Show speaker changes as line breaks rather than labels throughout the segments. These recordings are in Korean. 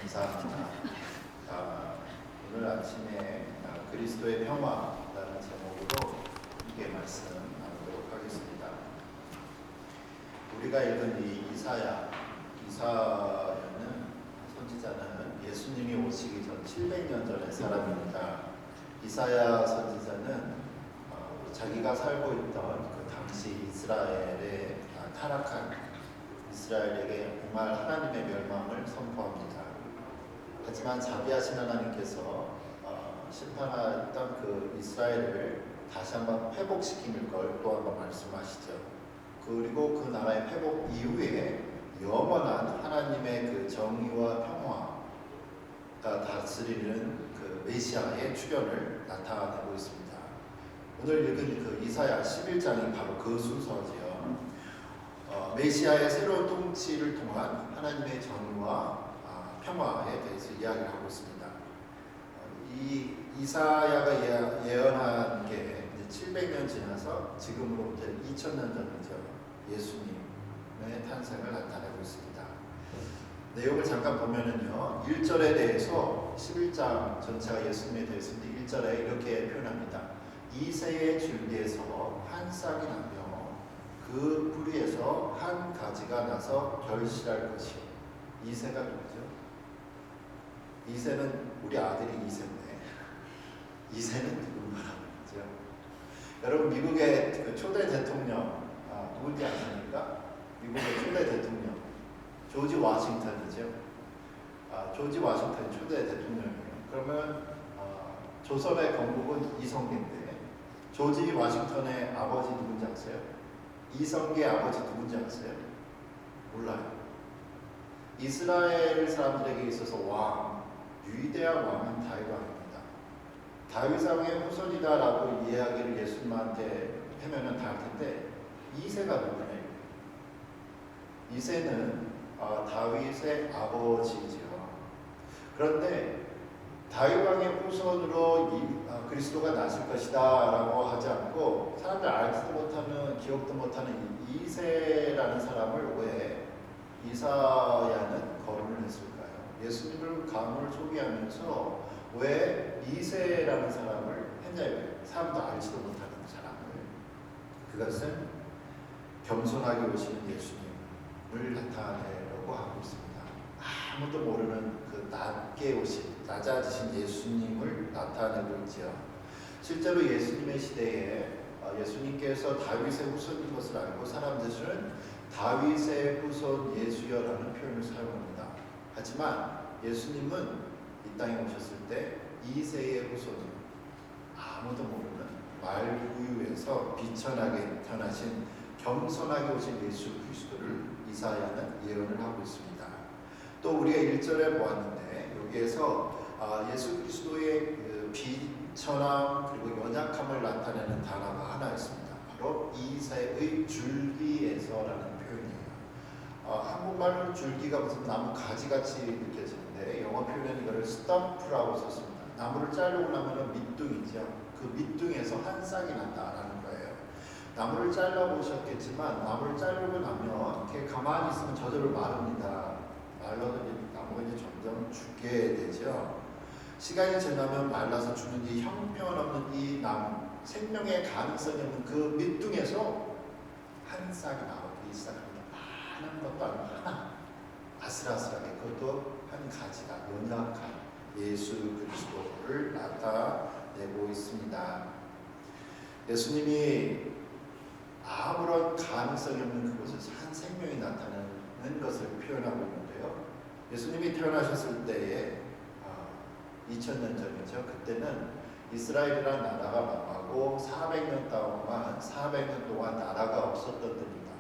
감사합니다. 오늘 아침에 그리스도의 평화라는 제목으로 함께 말씀 나누도록 하겠습니다. 우리가 읽은 이 이사야는 선지자는 예수님이 오시기 전 700년 전의 사람입니다. 이사야 선지자는 자기가 살고 있던 그 당시 이스라엘의 타락한 이스라엘에게 정말 하나님의 멸망을 선포합니다. 하지만 자비하신 하나님께서 심판했던 그 이스라엘을 다시 한번 회복시킬 걸 또 한번 말씀하시죠. 그리고 그 나라의 회복 이후에 영원한 하나님의 그 정의와 평화가 다스리는 그 메시아의 출현을 나타내고 있습니다. 오늘 읽은 그 이사야 11장이 바로 그 순서지요. 메시아의 새로운 통치를 통한 하나님의 정의와 평화에 대해서 이야기를 하고 있습니다. 이 이사야가 예언한 게 이제 700년 지나서 지금으로부터 2000년 전이죠. 예수님의 탄생을 나타내고 있습니다. 내용을 잠깐 보면은요, 1절에 대해서 11장 전체가 예수님에 대해서인데 1절에 이렇게 표현합니다. 이새의 줄기에서 한 싹이 나며 그 뿌리에서 한 가지가 나서 결실할 것이요. 이새가 누구죠? 이새는 우리 아들이 이새인데 이새는 누군가라죠? 여러분 미국의 그 초대 대통령 누군지 아십니까? 미국의 초대 대통령 조지 워싱턴이죠. 조지 워싱턴이 초대 대통령이에요. 그러면 조선의 건국은 이성계인데 조지 워싱턴의 아버지 누군지 아세요? 이성계의 아버지 누군지 아세요? 몰라요. 이스라엘 사람들에게 있어서 위대한 왕은 다윗 왕입니다. 다윗 왕의 후손이다라고 이야기를 예수님한테 하면은 다 할 텐데 이새가 누구냐? 이새는 다윗의 아버지죠. 그런데 다윗 왕의 후손으로 그리스도가 나실 것이다라고 하지 않고 사람들 알지도 못하는 기억도 못하는 이새라는 사람을 왜 이사야는 거론을 했을까요? 예수님을 가문을 소개하면서 왜 이새라는 사람을 했냐고요. 사람도 알지도 못하는 사람을. 그것은 겸손하게 오시는 예수님을 나타내려고 하고 있습니다. 아무도 모르는 그 낮게 오신 낮아지신 예수님을 나타내고 있지요. 실제로 예수님의 시대에 예수님께서 다윗의 후손인 것을 알고 사람들은 다윗의 후손 예수여라는 표현을 사용합니다. 하지만 예수님은 이 땅에 오셨을 때 이새의 후손인 아무도 모르는 말구유에서 비천하게 태어나신 겸손하게 오신 예수 그리스도를 이사야는 예언을 하고 있습니다. 또 우리가 1절에 보았는데 여기에서 예수 그리스도의 그 비천함 그리고 연약함을 나타내는 단어가 하나 있습니다. 바로 이새의 줄기에서라는 표현이에요. 한국말로 줄기가 무슨 나무 가지같이 느껴지는데 영어 표현은 이거를 스탬프라고 썼습니다. 나무를 자르고 나면 밑둥이죠. 그 밑둥에서 한 싹이 난다라는 거예요. 나무를 잘라보셨겠지만 나무를 자르고 나면 이렇게 가만히 있으면 저절로 마릅니다. 말라도 나무가 이제 점점 죽게 되죠. 시간이 지나면 말라서 죽는 이 형편없는 이 나무, 생명의 가능성이 없는 그 밑둥에서 한 싹이 나오기 시작합니다. 많은 것도 아니고 하나, 아슬아슬하게 그것도 한 가지가 연약한 예수 그리스도를 나타내고 있습니다. 예수님이 아무런 가능성이 없는 그곳에서 한 생명이 나타나는 것을 표현하고 있는데요. 예수님이 태어나셨을 때에 2000년 전이죠. 그때는 이스라엘이라는 나라가 망하고 400년 동안 나라가 없었던 때입니다.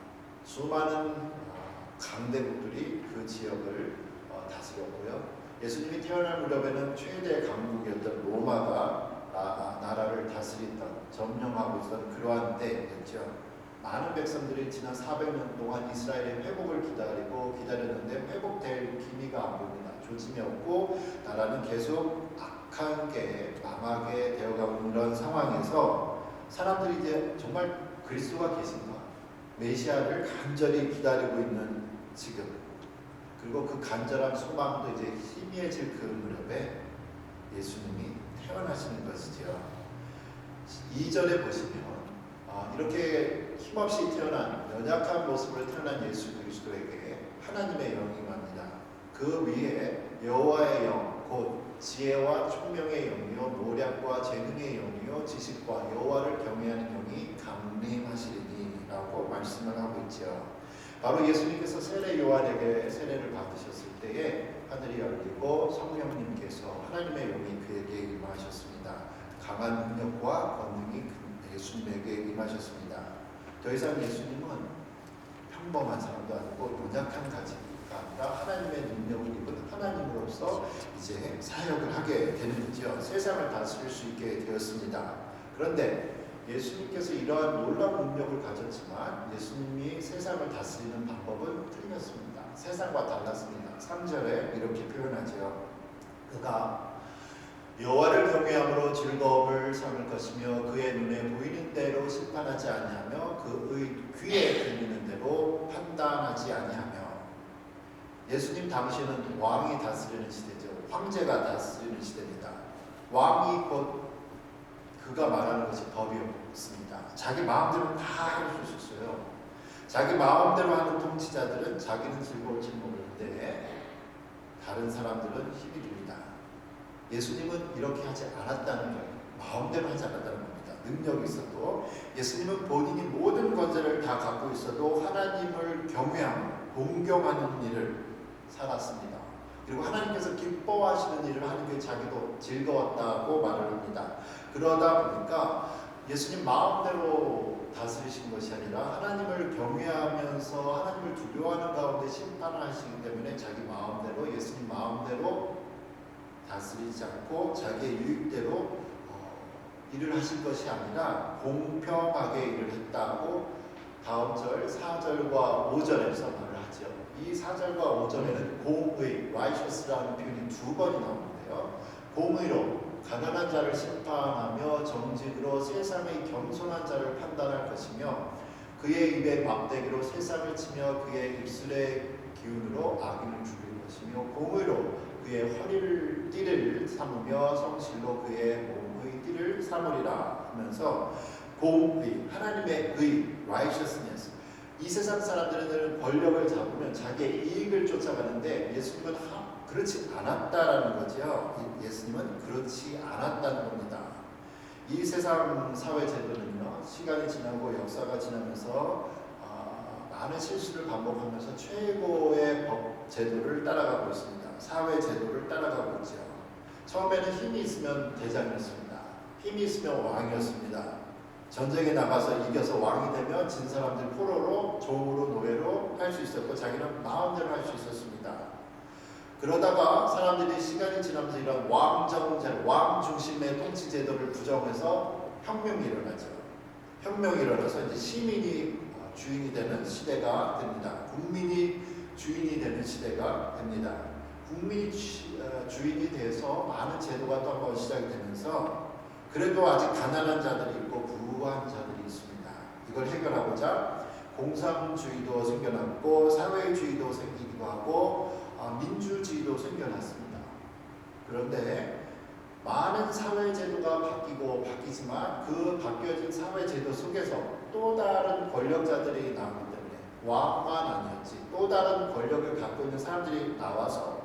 수많은 강대국들이 그 지역을 다스렸고요. 예수님이 태어날 무렵에는 최대 강국이었던 로마가 나라를 다스리던 점령하고 있던 그러한 때였죠. 많은 백성들이 지난 400년 동안 이스라엘의 회복을 기다렸는데 회복될 기미가 안 보입니다. 조짐이 없고 나라는 계속 악하게 망하게 되어가고 있는 이런 상황에서 사람들이 이제 정말 그리스도가 계신가? 메시아를 간절히 기다리고 있는 지금 그리고 그 간절한 소망도 이제 희미해질 그 무렵에 예수님이 태어나시는 것이죠. 2절에 보시면 이렇게 힘없이 태어난 연약한 모습으로 태어난 예수 그리스도에게 하나님의 영이 임합니다. 그 위에 여호와의 영, 곧 지혜와 총명의 영이요 모략과 재능의 영이요 지식과 여호와를 경외하는 영이 강림하시리니 라고 말씀을 하고 있죠. 바로 예수님께서 세례 요한에게 세례를 받으셨을 때에 하늘이 열리고 성령님께서 하나님의 영이 그에게 임하셨습니다. 강한 능력과 권능이 예수님에게 임하셨습니다. 더 이상 예수님은 평범한 사람도 아니고 연약한 가지가 아니라 하나님의 능력을 입은 하나님으로서 이제 사역을 하게 되는 거죠. 세상을 다스릴 수 있게 되었습니다. 그런데 예수님께서 이러한 놀라운 능력을 가졌지만 예수님이 세상을 다스리는 방법은 틀렸습니다. 세상과 달랐습니다. 3절에 이렇게 표현하죠. 그가 여호와를 경외함으로 즐거움을 삼을 것이며 그의 눈에 보이는 대로 심판하지 아니하며 그의 귀에 들리는 대로 판단하지 아니하며. 예수님 당시에는 왕이 다스리는 시대죠. 황제가 다스리는 시대입니다. 왕이 곧 그가 말하는 것이 법이었습니다. 자기 마음대로 다 할 수 있었어요. 자기 마음대로 하는 통치자들은 자기는 즐거울지 모르는데 다른 사람들은 힘이 듭니다. 예수님은 이렇게 하지 않았다는 거예요. 마음대로 하지 않았다는 겁니다. 능력이 있어도 예수님은 본인이 모든 권세를 다 갖고 있어도 하나님을 경외하고 공경하는 일을 살았습니다. 그리고 하나님께서 기뻐하시는 일을 하는 게 자기도 즐거웠다고 말을 합니다. 그러다 보니까 예수님 마음대로 다스리신 것이 아니라 하나님을 경외하면서 하나님을 두려워하는 가운데 심판을 하시기 때문에 자기 마음대로 예수님 마음대로 다스리지 않고 자기의 유익대로 일을 하실 것이 아니라 공평하게 일을 했다고 다음 절 4절과 5절에서 말을 하죠. 이 4절과 5절에는 공의, righteous라는 표현이 2번이 나오는데요. 공의로 가난한 자를 심판하며 정직으로 세상의 겸손한 자를 판단할 것이며 그의 입에 막대기로 세상을 치며 그의 입술의 기운으로 악인을 죽일 것이며 공의로 그의 허리를 띠를 삼으며 성실로 그의 몸의 띠를 삼으리라 하면서 공의, 하나님의 의, righteousness. 이 세상 사람들은 권력을 잡으면 자기의 이익을 쫓아가는데 예수님은 그렇지 않았다라는 거죠. 예수님은 그렇지 않았다는 겁니다. 이 세상 사회 제도는요, 시간이 지나고 역사가 지나면서 많은 실수를 반복하면서 최고의 법 제도를 따라가고 있습니다. 사회 제도를 따라가고 있죠. 처음에는 힘이 있으면 대장이었습니다. 힘이 있으면 왕이었습니다. 전쟁에 나가서 이겨서 왕이 되면 진 사람들 포로로 종으로 노예로 할 수 있었고 자기는 마음대로 할 수 있었습니다. 그러다가 사람들이 시간이 지나면서 이런 왕정제, 왕 중심의 통치 제도를 부정해서 혁명이 일어나죠. 혁명이 일어나서 이제 시민이 주인이 되는 시대가 됩니다. 국민이 주인이 되는 시대가 됩니다. 국민이 주인이 돼서 많은 제도가 또 한 번 시작이 되면서 그래도 아직 가난한 자들이 있고 부유한 자들이 있습니다. 이걸 해결하고자 공산주의도 생겨났고 사회주의도 생기기도 하고 민주주의도 생겨났습니다. 그런데 많은 사회제도가 바뀌지만 그 바뀌어진 사회제도 속에서 또 다른 권력자들이 나오기 때문에 왕만 아니었지 또 다른 권력을 갖고 있는 사람들이 나와서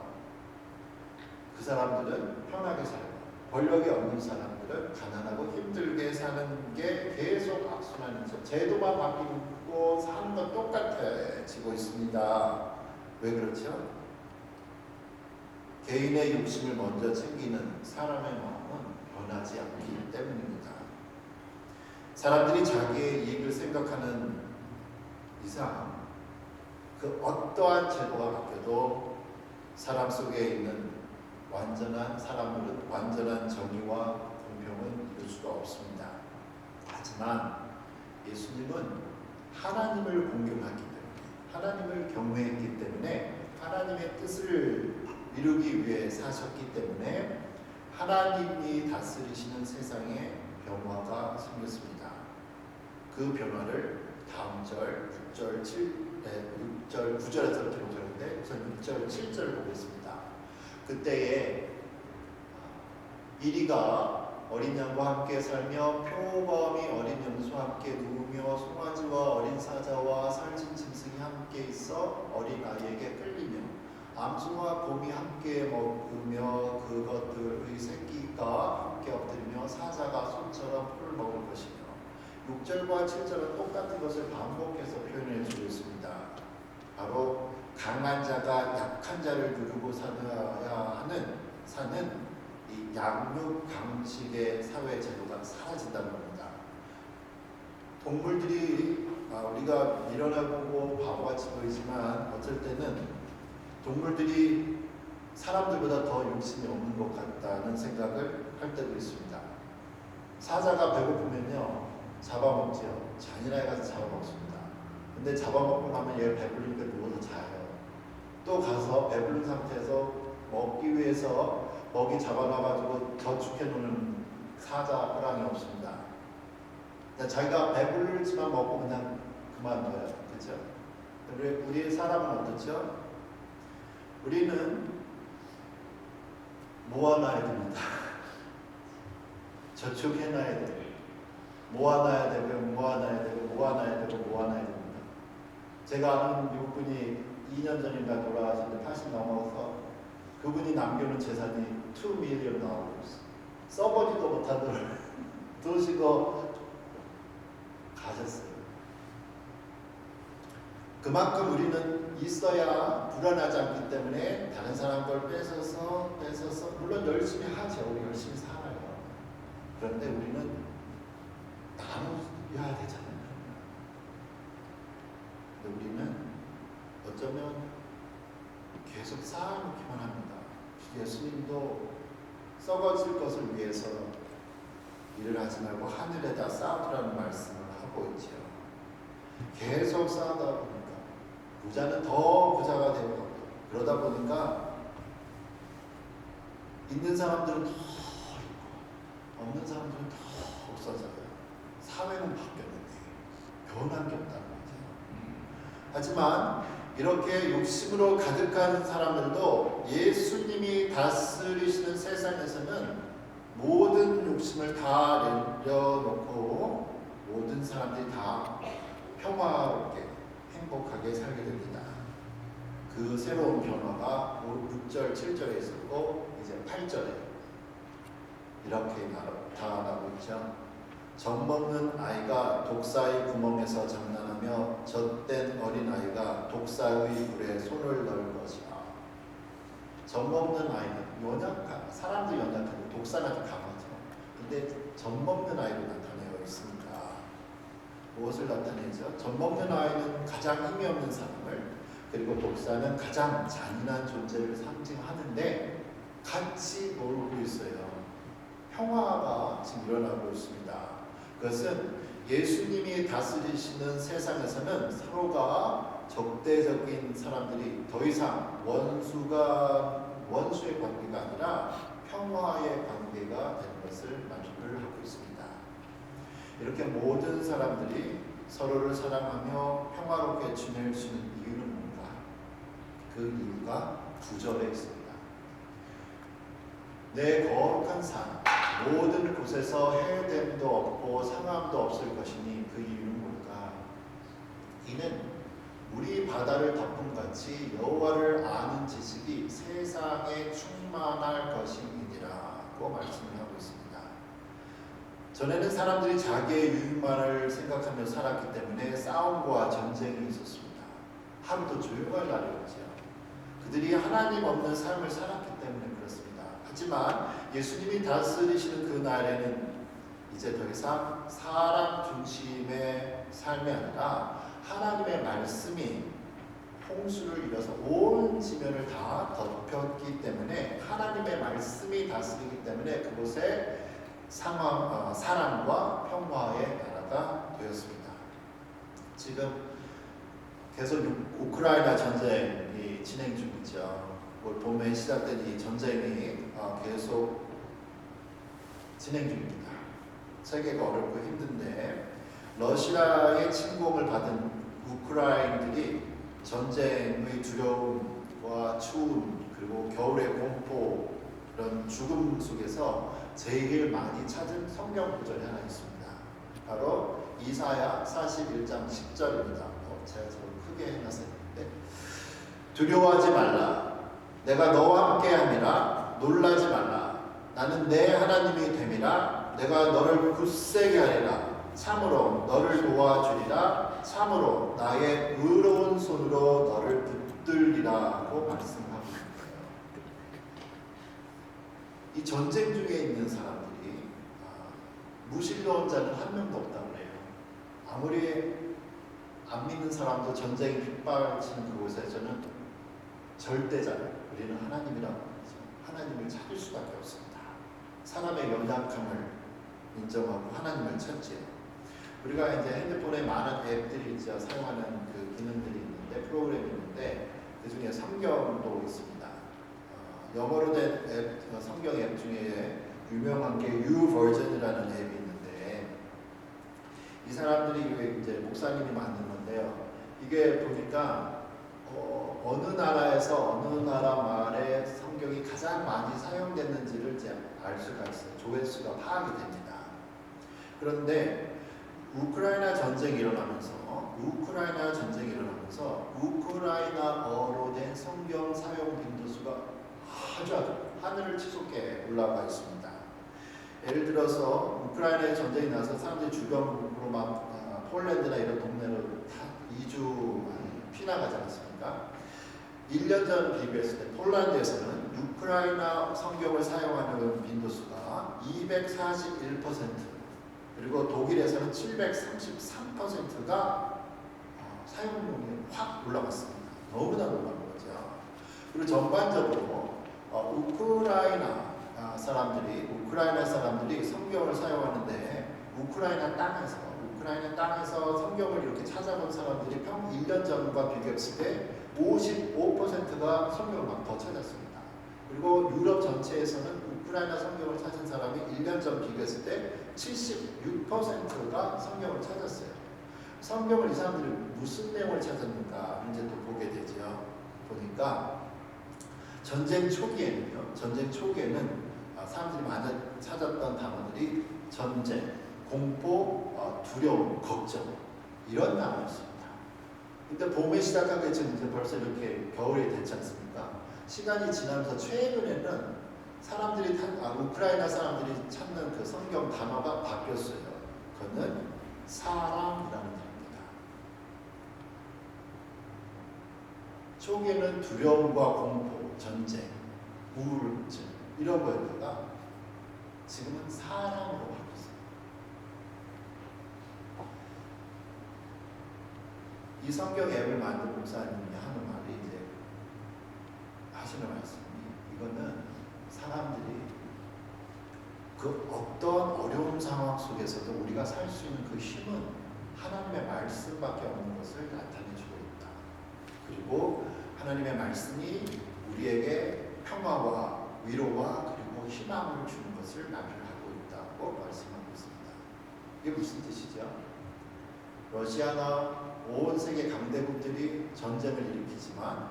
그 사람들은 편하게 살고 권력이 없는 사람들은 가난하고 힘들게 사는 게 계속 악순환이죠. 제도만 바뀌고 사는 건 똑같아지고 있습니다. 왜 그렇죠? 개인의 욕심을 먼저 챙기는 사람의 마음은 변하지 않기 때문입니다. 사람들이 자기의 이익을 생각하는 이상 그 어떠한 제도가 바뀌어도 사람 속에 있는 완전한 사람들은 완전한 정의와 공평은 이룰 수가 없습니다. 하지만 예수님은 하나님을 공경하기 때문에 하나님을 경외했기 때문에 하나님의 뜻을 이루기 위해 사셨기 때문에 하나님이 다스리시는 세상에 변화가 생겼습니다. 그 변화를 다음 절 6절 9절에서 이렇게 보죠. 되는데 우선 6절, 7절 보겠습니다. 그때에 이리가 어린 양과 함께 살며 표범이 어린 염소와 함께 누우며 송아지와 어린 사자와 살찐 짐승이 함께 있어 어린 아이에게 끌리며 암소와 곰이 함께 먹으며 그것들의 새끼가 함께 엎드리며 사자가 소처럼 풀을 먹을 것이며 6절과 7절은 똑같은 것을 반복해서 표현해 주고 있습니다. 바로 강한 자가 약한 자를 누르고 사는 이 양육 강식의 사회 제도가 사라진다는 겁니다. 동물들이 우리가 밀어내보고 바보같이 보이지만 어쩔 때는 동물들이 사람들보다 더 욕심이 없는 것 같다는 생각을 할 때도 있습니다. 사자가 배고프면요 잡아먹지요. 잔인하게 가서 잡아먹습니다. 근데 잡아먹고 나면 얘 배부르니까 누워서 자요. 또 가서 배부른 상태에서 먹기 위해서 먹이 잡아놔가지고 저축해 놓는 사자, 호랑이 없습니다. 자기가 배부르지만 먹고 그냥 그만둬요. 그렇죠? 우리 사람은 어떻죠? 우리는 모아놔야 됩니다. 저축해놔야 돼요. 모아놔야 되고 모아놔야 되고 모아놔야 되고 모아놔야 됩니다. 제가 아는 미국분이 2년 전인가 돌아가셨는데 80 넘어서 그분이 남겨놓은 재산이 $2 million. 써보지도 못하던 두시고 가셨어요. 그만큼 우리는 있어야 불안하지 않기 때문에 다른 사람 걸 뺏어서 물론 열심히 하죠. 우리 열심히 살아요. 그런데 우리는 나눠야 되잖아요. 근데 우리는 어쩌면 계속 쌓아놓기만 합니다. 예수님도 썩어질 것을 위해서 일을 하지 말고 하늘에다 쌓아두라는 말씀을 하고 있죠. 계속 쌓아다 보니까 부자는 더 부자가 되고 그러다 보니까 있는 사람들은 더 있고 없는 사람들은 더 없어져요. 사회는 바뀌었는데 변한 게 없다는 거죠. 하지만 이렇게 욕심으로 가득한 사람들도 예수님이 다스리시는 세상에서는 모든 욕심을 다 내려놓고 모든 사람들이 다 평화롭게 행복하게 살게 됩니다. 그 새로운 변화가 6절, 7절에 있었고 이제 8절에 이렇게 나타나고 있죠. 젖먹는 아이가 독사의 구멍에서 장난하며 젖된 어린 아이가 독사의 불에 손을 넣을 것이다. 젖먹는 아이는 연약한, 사람도 연약하고 독사는 강하죠. 근데 젖먹는 아이로 나타내어 있습니다. 무엇을 나타내죠? 젖먹는 아이는 가장 힘이 없는 사람을, 그리고 독사는 가장 잔인한 존재를 상징하는데 같이 놀고 있어요. 평화가 지금 일어나고 있습니다. 그것은 예수님이 다스리시는 세상에서는 서로가 적대적인 사람들이 더 이상 원수의 관계가 아니라 평화의 관계가 되는 것을 만족을 하고 있습니다. 이렇게 모든 사람들이 서로를 사랑하며 평화롭게 지낼 수 있는 이유는 뭔가? 그 이유가 9절에 있습니다. 내 거룩한 산 모든 곳에서 해됨도 없고 상함도 없을 것이니 그 이유는 뭘까? 이는 우리 바다를 덮음같이 여호와를 아는 지식이 세상에 충만할 것이니라고 말씀을 하고 있습니다. 전에는 사람들이 자기의 유익만을 생각하며 살았기 때문에 싸움과 전쟁이 있었습니다. 하루도 조용할 날이었죠. 그들이 하나님 없는 삶을 살았기 때문에 그렇습니다. 하지만 예수님이 다스리시는 그 날에는 이제 더 이상 사람 중심의 삶이 아니라 하나님의 말씀이 홍수를 이뤄서 온 지면을 다 덮였기 때문에 하나님의 말씀이 다스리기 때문에 그곳에 사랑과 평화의 나라가 되었습니다. 지금 계속 우크라이나 전쟁이 진행 중이죠. 올 봄에 시작된 이 전쟁이 계속 진행 중입니다. 세계가 어렵고 힘든데 러시아의 침공을 받은 우크라이나들이 전쟁의 두려움과 추움 그리고 겨울의 공포 그런 죽음 속에서 제일 많이 찾은 성경 구절이 하나 있습니다. 바로 이사야 41장 10절입니다. 제가 좀 크게 해놨었는데 두려워하지 말라. 내가 너와 함께함이라. 놀라지 말라. 나는 내 하나님이 됨이라. 내가 너를 굳세게 하리라. 참으로 너를 도와주리라. 참으로 나의 의로운 손으로 너를 붙들리라고 말씀합니다. 이 전쟁 중에 있는 사람들이 무신론자는 자는 한 명도 없다고 해요. 아무리 안 믿는 사람도 전쟁이 빗발치는 그곳에서는 절대자, 우리는 하나님이라고 하죠. 하나님을 찾을 수밖에 없습니다. 사람의 연약함을 인정하고 하나님을 찾지요. 우리가 이제 핸드폰에 많은 앱들이 이제 사용하는 그 기능들이 있는데 프로그램이 있는데 그 중에 성경도 있습니다. 영어로 된 앱, 성경 앱 중에 유명한 게 YouVersion이라는 앱이 있는데 이 사람들이 이제 목사님이 만든 건데요. 이게 보니까 어느 나라에서 어느 나라 말에 성경이 가장 많이 사용됐는지를 이제 알 수가 있어요. 조회수가 파악이 됩니다. 그런데 우크라이나 전쟁이 일어나면서 우크라이나어로 된 성경 사용 빈도수가 아주 하늘을 치솟게 올라가 있습니다. 예를 들어서 우크라이나에 전쟁이 나서 사람들이 주변으로 막 폴란드나 이런 동네로 다 2주 피나가지 않습니까? 1년 전 비교했을 때 폴란드에서는 우크라이나 성경을 사용하는 빈도수가 241%, 그리고 독일에서는 733%가 사용률이 확 올라갔습니다. 너무나 놀라운 거죠. 그리고 전반적으로 우크라이나 사람들이 성경을 사용하는데 우크라이나 땅에서 성경을 이렇게 찾아본 사람들이 1년 전과 비교했을 때 55%가 성경을 막 더 찾았습니다. 그리고 유럽 전체에서는 우크라이나 성경을 찾은 사람이 1년 전 비교했을 때 76%가 성경을 찾았어요. 성경을 이 사람들이 무슨 내용을 찾았는가 이제 또 보게 되죠. 보니까 전쟁 초기에는 사람들이 많이 찾았던 단어들이 전쟁, 공포, 두려움, 걱정 이런 단어였습니다. 근데 봄에 시작한 게 지금 이제 벌써 이렇게 겨울이 됐지 않습니까? 시간이 지나면서 최근에는 우크라이나 사람들이 찾는 그 성경 단어가 바뀌었어요. 그거는 사랑이라는 단어입니다. 초기에는 두려움과 공포, 전쟁, 우울증 이런 거였다가 지금은 사랑으로 바뀌었어요. 이 성경 앱을 만든 목사님이 하는 말이 이제 하시는 말씀이 이거는 사람들이 그 어떤 어려운 상황 속에서도 우리가 살 수 있는 그 힘은 하나님의 말씀밖에 없는 것을 나타내주고 있다. 그리고 하나님의 말씀이 우리에게 평화와 위로와 그리고 희망을 주는 것을 나타내고 있다고 말씀하고 있습니다. 이게 무슨 뜻이죠? 러시아나 온 세계 강대국들이 전쟁을 일으키지만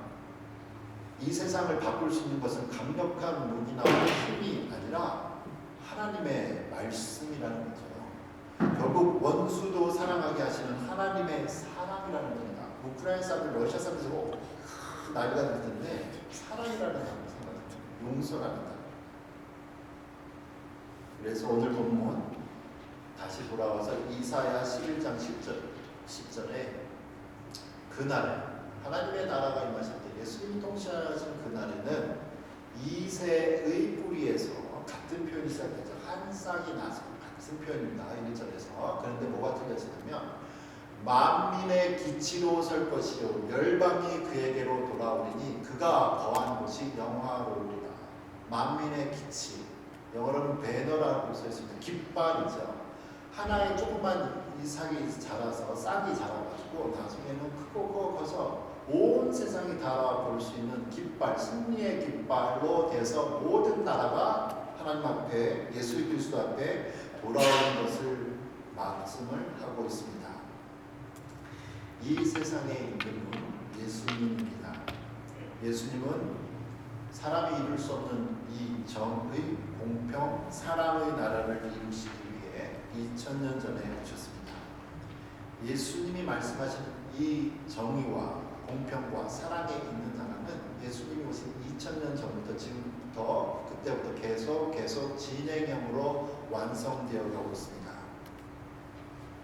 이 세상을 바꿀 수 있는 것은 강력한 무기나 힘이 아니라 하나님의 말씀이라는 거죠. 결국 원수도 사랑하게 하시는 하나님의 사랑이라는 겁니다. 우크라이나 사람들, 러시아 사람들 난리가 날 텐데 사랑이라는 단어 생각합니다. 용서라는 단어. 그래서 오늘 본문 다시 돌아와서 이사야 11장 10절에 그날에 하나님의 나라가 임하실 때 예수님이 통치하신 그날에는 이새의 뿌리에서 같은 표현이 시작되죠. 한 싹이 나서 같은 표현입니다. 1절에서. 그런데 뭐가 틀려지냐면 만민의 기치로 설 것이요 열방이 그에게로 돌아오리니 그가 거한 곳이 영화로우리라. 만민의 기치, 영어로는 배너라고 써 있습니다. 깃발이죠. 하나의 조그만 이삭이 자라서 싹이 자라가지고 나중에는 크고 커서 온 세상이 다 볼 수 있는 깃발, 승리의 깃발로 돼서 모든 나라가 하나님 앞에, 예수 그리스도 앞에 돌아오는 것을 말씀을 하고 있습니다. 이 세상에 있는 예수님입니다. 예수님은 사람이 이룰 수 없는 이 정의, 공평, 사랑의 나라를 이루시기 위해 2000년 전에 오셨습니다. 예수님이 말씀하시는 이 정의와 공평과 사랑에 있는 나라는 예수님이 오신 2000년 전부터 지금부터 그때부터 계속 진행형으로 완성되어 가고 있습니다.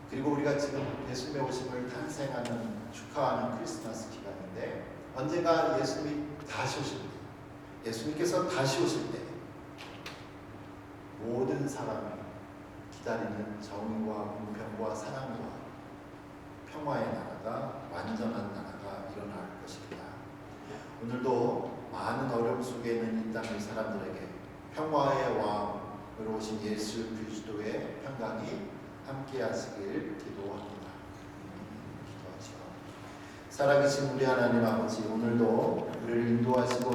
그리고 우리가 지금 예수님의 오심을 탄생하는 축하하는 크리스마스 기간인데 언젠가 예수님이 다시 오실 때, 예수님께서 다시 오실 때 모든 사람이 기다리는 정의와 공평과 사랑과 평화의 나라가, 완전한 나라가 일어날 것입니다. 오늘도 많은 어려움 속에 있는 이 땅의 사람들에게 평화의 왕으로 오신 예수 그리스도의 평강이 함께 하시길 기도합니다. 기도하시고 살아계신 우리 하나님 아버지, 오늘도 우리를 인도하시고